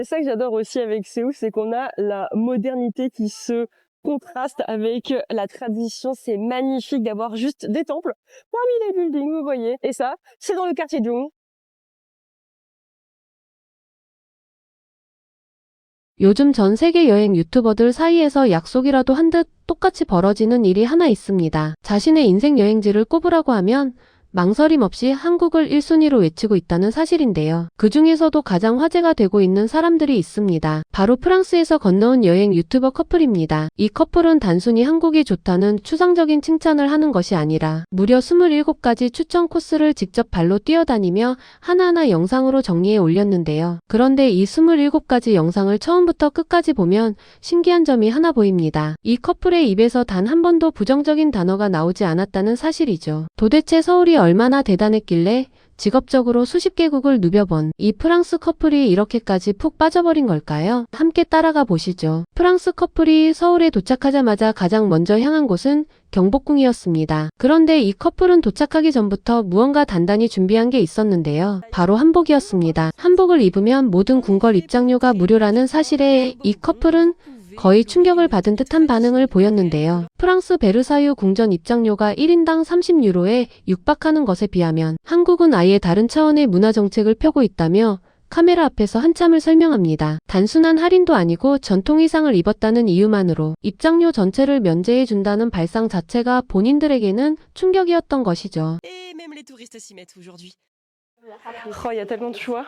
C'est ça que j'adore aussi avec Séoul, c'est qu'on a la modernité qui se contraste avec la tradition. C'est magnifique d'avoir juste des temples parmi les buildings, vous voyez. Et ça, c'est dans le quartier Jung. 요즘 전 세계 여행 유튜버들 사이에서 약속이라도 한 듯 똑같이 벌어지는 일이 하나 있습니다. 자신의 인생 여행지를 꼽으라고 하면 망설임 없이 한국을 1순위로 외치고 있다는 사실인데요. 그 중에서도 가장 화제가 되고 있는 사람들이 있습니다. 바로 프랑스에서 건너온 여행 유튜버 커플입니다. 이 커플은 단순히 한국이 좋다는 추상적인 칭찬을 하는 것이 아니라 무려 27가지 추천 코스를 직접 발로 뛰어다니며 하나하나 영상으로 정리해 올렸는데요. 그런데 이 27가지 영상을 처음부터 끝까지 보면 신기한 점이 하나 보입니다. 이 커플의 입에서 단 한 번도 부정적인 단어가 나오지 않았다는 사실이죠. 도대체 서울이 얼마나 대단했길래 직업적으로 수십 개국을 누벼본 이 프랑스 커플이 이렇게까지 푹 빠져버린 걸까요? 함께 따라가 보시죠. 프랑스 커플이 서울에 도착하자마자 가장 먼저 향한 곳은 경복궁이었습니다. 그런데 이 커플은 도착하기 전부터 무언가 단단히 준비한 게 있었는데요. 바로 한복이었습니다. 한복을 입으면 모든 궁궐 입장료가 무료라는 사실에 이 커플은 거의 충격을 받은 듯한 반응을 보였는데요. 프랑스 베르사유 궁전 입장료가 1인당 30유로에 육박하는 것에 비하면 한국은 아예 다른 차원의 문화 정책을 펴고 있다며 카메라 앞에서 한참을 설명합니다. 단순한 할인도 아니고 전통 의상을 입었다는 이유만으로 입장료 전체를 면제해 준다는 발상 자체가 본인들에게는 충격이었던 것이죠. Et même les touristes s'y mettent aujourd'hui. Oh, il y a tellement de choix.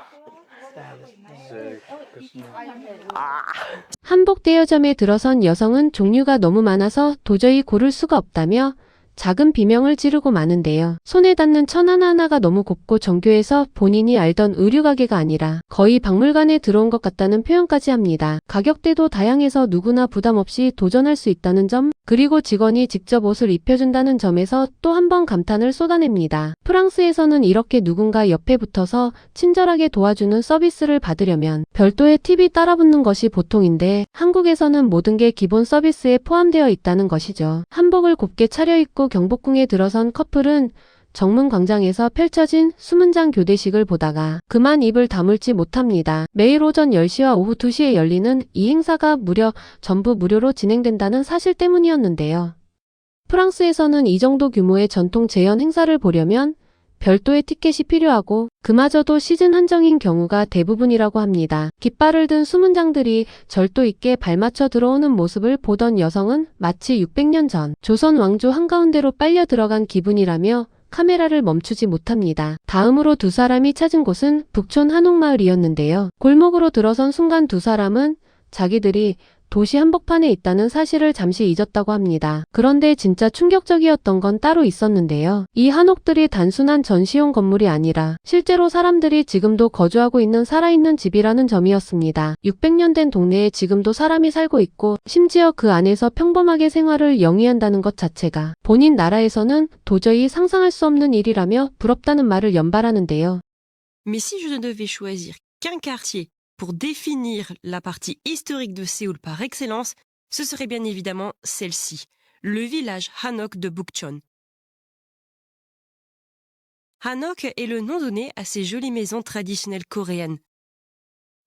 한복 대여점에 들어선 여성은 종류가 너무 많아서 도저히 고를 수가 없다며 작은 비명을 지르고 마는데요. 손에 닿는 천 하나하나가 너무 곱고 정교해서 본인이 알던 의류 가게가 아니라 거의 박물관에 들어온 것 같다는 표현까지 합니다. 가격대도 다양해서 누구나 부담 없이 도전할 수 있다는 점, 그리고 직원이 직접 옷을 입혀준다는 점에서 또 한 번 감탄을 쏟아냅니다. 프랑스에서는 이렇게 누군가 옆에 붙어서 친절하게 도와주는 서비스를 받으려면 별도의 팁이 따라붙는 것이 보통인데 한국에서는 모든 게 기본 서비스에 포함되어 있다는 것이죠. 한복을 곱게 차려입고 경복궁에 들어선 커플은 정문광장에서 펼쳐진 수문장 교대식을 보다가 그만 입을 다물지 못합니다. 매일 오전 10시와 오후 2시에 열리는 이 행사가 전부 무료로 진행된다는 사실 때문이었는데요. 프랑스에서는 이 정도 규모의 전통 재현 행사를 보려면 별도의 티켓이 필요하고 그마저도 시즌 한정인 경우가 대부분이라고 합니다. 깃발을 든 수문장들이 절도 있게 발맞춰 들어오는 모습을 보던 여성은 마치 600년 전 조선 왕조 한가운데로 빨려 들어간 기분이라며 카메라를 멈추지 못합니다. 다음으로 두 사람이 찾은 곳은 북촌 한옥마을이었는데요. 골목으로 들어선 순간 두 사람은 자기들이 도시 한복판에 있다는 사실을 잠시 잊었다고 합니다. 그런데 진짜 충격적이었던 건 따로 있었는데요. 이 한옥들이 단순한 전시용 건물이 아니라 실제로 사람들이 지금도 거주하고 있는 살아있는 집이라는 점이었습니다. 600년 된 동네에 지금도 사람이 살고 있고 심지어 그 안에서 평범하게 생활을 영위한다는 것 자체가 본인 나라에서는 도저히 상상할 수 없는 일이라며 부럽다는 말을 연발하는데요. Mais si je ne devais choisir qu'un quartier pour définir la partie historique de Séoul par excellence, ce serait bien évidemment celle-ci, le village Hanok de Bukchon. Hanok est le nom donné à ces jolies maisons traditionnelles coréennes.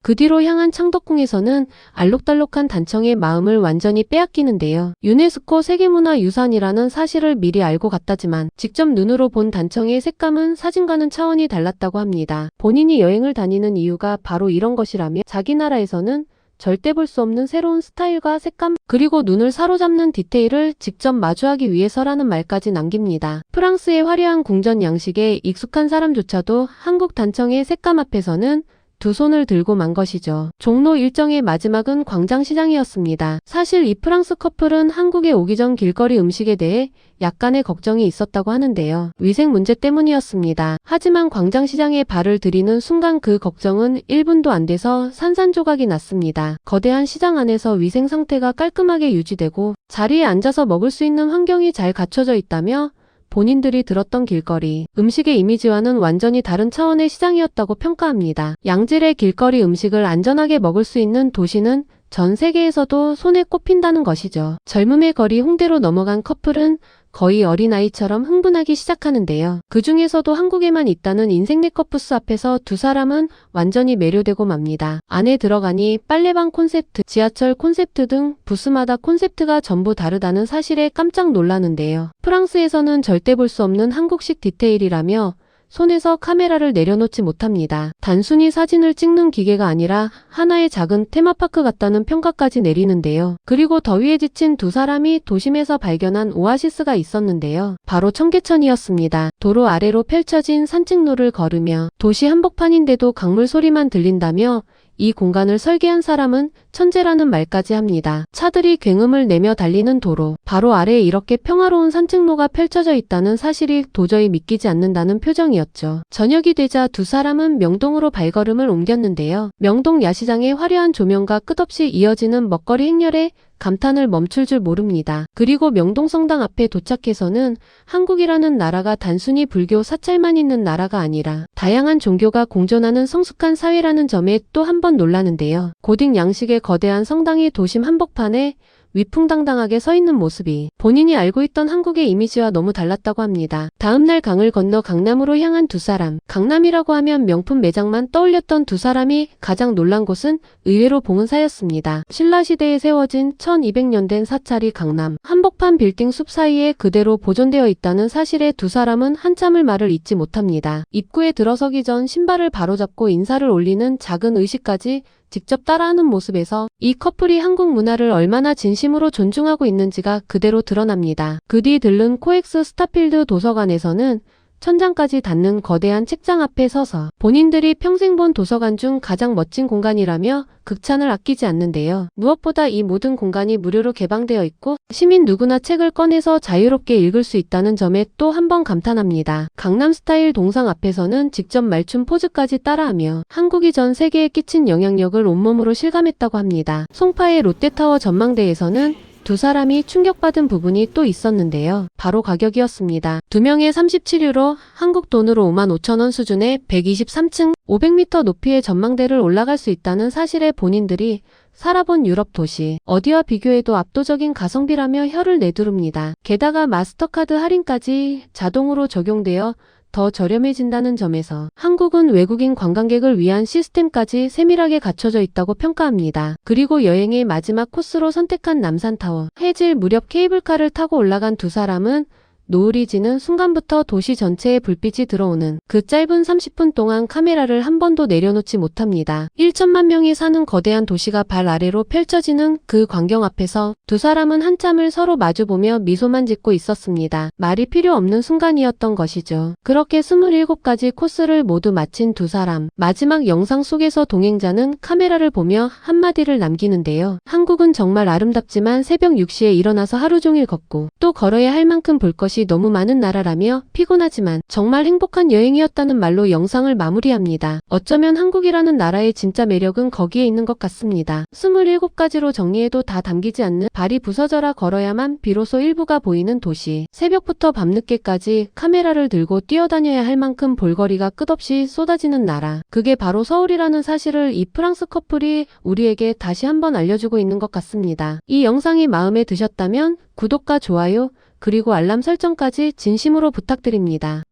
그 뒤로 향한 창덕궁에서는 알록달록한 단청의 마음을 완전히 빼앗기는데요. 유네스코 세계문화유산이라는 사실을 미리 알고 갔다지만 직접 눈으로 본 단청의 색감은 사진과는 차원이 달랐다고 합니다. 본인이 여행을 다니는 이유가 바로 이런 것이라며 자기 나라에서는 절대 볼 수 없는 새로운 스타일과 색감, 그리고 눈을 사로잡는 디테일을 직접 마주하기 위해서라는 말까지 남깁니다. 프랑스의 화려한 궁전 양식에 익숙한 사람조차도 한국 단청의 색감 앞에서는 두 손을 들고 만 것이죠. 종로 일정의 마지막은 광장시장이었습니다. 사실 이 프랑스 커플은 한국에 오기 전 길거리 음식에 대해 약간의 걱정이 있었다고 하는데요. 위생 문제 때문이었습니다. 하지만 광장시장에 발을 들이는 순간 그 걱정은 1분도 안 돼서 산산조각이 났습니다. 거대한 시장 안에서 위생 상태가 깔끔하게 유지되고 자리에 앉아서 먹을 수 있는 환경이 잘 갖춰져 있다며 본인들이 들었던 길거리 음식의 이미지와는 완전히 다른 차원의 시장이었다고 평가합니다. 양질의 길거리 음식을 안전하게 먹을 수 있는 도시는 전 세계에서도 손에 꼽힌다는 것이죠. 젊음의 거리 홍대로 넘어간 커플은 거의 어린아이처럼 흥분하기 시작하는데요. 그 중에서도 한국에만 있다는 인생 네컷 부스 앞에서 두 사람은 완전히 매료되고 맙니다. 안에 들어가니 빨래방 콘셉트, 지하철 콘셉트 등 부스마다 콘셉트가 전부 다르다는 사실에 깜짝 놀라는데요. 프랑스에서는 절대 볼 수 없는 한국식 디테일이라며 손에서 카메라를 내려놓지 못합니다. 단순히 사진을 찍는 기계가 아니라 하나의 작은 테마파크 같다는 평가까지 내리는데요. 그리고 더위에 지친 두 사람이 도심에서 발견한 오아시스가 있었는데요. 바로 청계천이었습니다. 도로 아래로 펼쳐진 산책로를 걸으며 도시 한복판인데도 강물 소리만 들린다며 이 공간을 설계한 사람은 천재라는 말까지 합니다. 차들이 굉음을 내며 달리는 도로, 바로 아래에 이렇게 평화로운 산책로가 펼쳐져 있다는 사실이 도저히 믿기지 않는다는 표정이었죠. 저녁이 되자 두 사람은 명동으로 발걸음을 옮겼는데요. 명동 야시장의 화려한 조명과 끝없이 이어지는 먹거리 행렬에 감탄을 멈출 줄 모릅니다. 그리고 명동성당 앞에 도착해서는 한국이라는 나라가 단순히 불교 사찰만 있는 나라가 아니라 다양한 종교가 공존하는 성숙한 사회라는 점에 또 한 번 놀라는데요. 고딕 양식의 거대한 성당이 도심 한복판에 위풍당당하게 서 있는 모습이 본인이 알고 있던 한국의 이미지와 너무 달랐다고 합니다. 다음날 강을 건너 강남으로 향한 두 사람. 강남이라고 하면 명품 매장만 떠올렸던 두 사람이 가장 놀란 곳은 의외로 봉은사였습니다. 신라시대에 세워진 1200년 된 사찰이 강남 한복판 빌딩 숲 사이에 그대로 보존되어 있다는 사실에 두 사람은 한참을 말을 잇지 못합니다. 입구에 들어서기 전 신발을 바로잡고 인사를 올리는 작은 의식까지 직접 따라하는 모습에서 이 커플이 한국 문화를 얼마나 진심으로 존중하고 있는지가 그대로 드러납니다. 그 뒤 들른 코엑스 스타필드 도서관에서는 천장까지 닿는 거대한 책장 앞에 서서 본인들이 평생 본 도서관 중 가장 멋진 공간이라며 극찬을 아끼지 않는데요. 무엇보다 이 모든 공간이 무료로 개방되어 있고 시민 누구나 책을 꺼내서 자유롭게 읽을 수 있다는 점에 또 한 번 감탄합니다. 강남 스타일 동상 앞에서는 직접 말춤 포즈까지 따라하며 한국이 전 세계에 끼친 영향력을 온몸으로 실감했다고 합니다. 송파의 롯데타워 전망대에서는 두 사람이 충격받은 부분이 또 있었는데요. 바로 가격이었습니다. 두 명에 37유로, 한국 돈으로 55,000원 수준의 123층 500m 높이의 전망대를 올라갈 수 있다는 사실에 본인들이 살아본 유럽 도시 어디와 비교해도 압도적인 가성비라며 혀를 내두릅니다. 게다가 마스터카드 할인까지 자동으로 적용되어 더 저렴해진다는 점에서 한국은 외국인 관광객을 위한 시스템까지 세밀하게 갖춰져 있다고 평가합니다. 그리고 여행의 마지막 코스로 선택한 남산타워. 해질 무렵 케이블카를 타고 올라간 두 사람은 노을이 지는 순간부터 도시 전체에 불빛이 들어오는 그 짧은 30분 동안 카메라를 한 번도 내려놓지 못합니다. 1천만 명이 사는 거대한 도시가 발 아래로 펼쳐지는 그 광경 앞에서 두 사람은 한참을 서로 마주보며 미소만 짓고 있었습니다. 말이 필요 없는 순간이었던 것이죠. 그렇게 27가지 코스를 모두 마친 두 사람. 마지막 영상 속에서 동행자는 카메라를 보며 한마디를 남기는데요. 한국은 정말 아름답지만 새벽 6시에 일어나서 하루 종일 걷고 또 걸어야 할 만큼 볼 것이 너무 많은 나라라며 피곤하지만 정말 행복한 여행이었다는 말로 영상을 마무리합니다. 어쩌면 한국이라는 나라의 진짜 매력은 거기에 있는 것 같습니다. 27가지로 정리해도 다 담기지 않는 발이 부서져라 걸어야만 비로소 일부가 보이는 도시. 새벽부터 밤늦게까지 카메라를 들고 뛰어다녀야 할 만큼 볼거리가 끝없이 쏟아지는 나라. 그게 바로 서울이라는 사실을 이 프랑스 커플이 우리에게 다시 한번 알려주고 있는 것 같습니다. 이 영상이 마음에 드셨다면 구독과 좋아요 그리고 알람 설정까지 진심으로 부탁드립니다.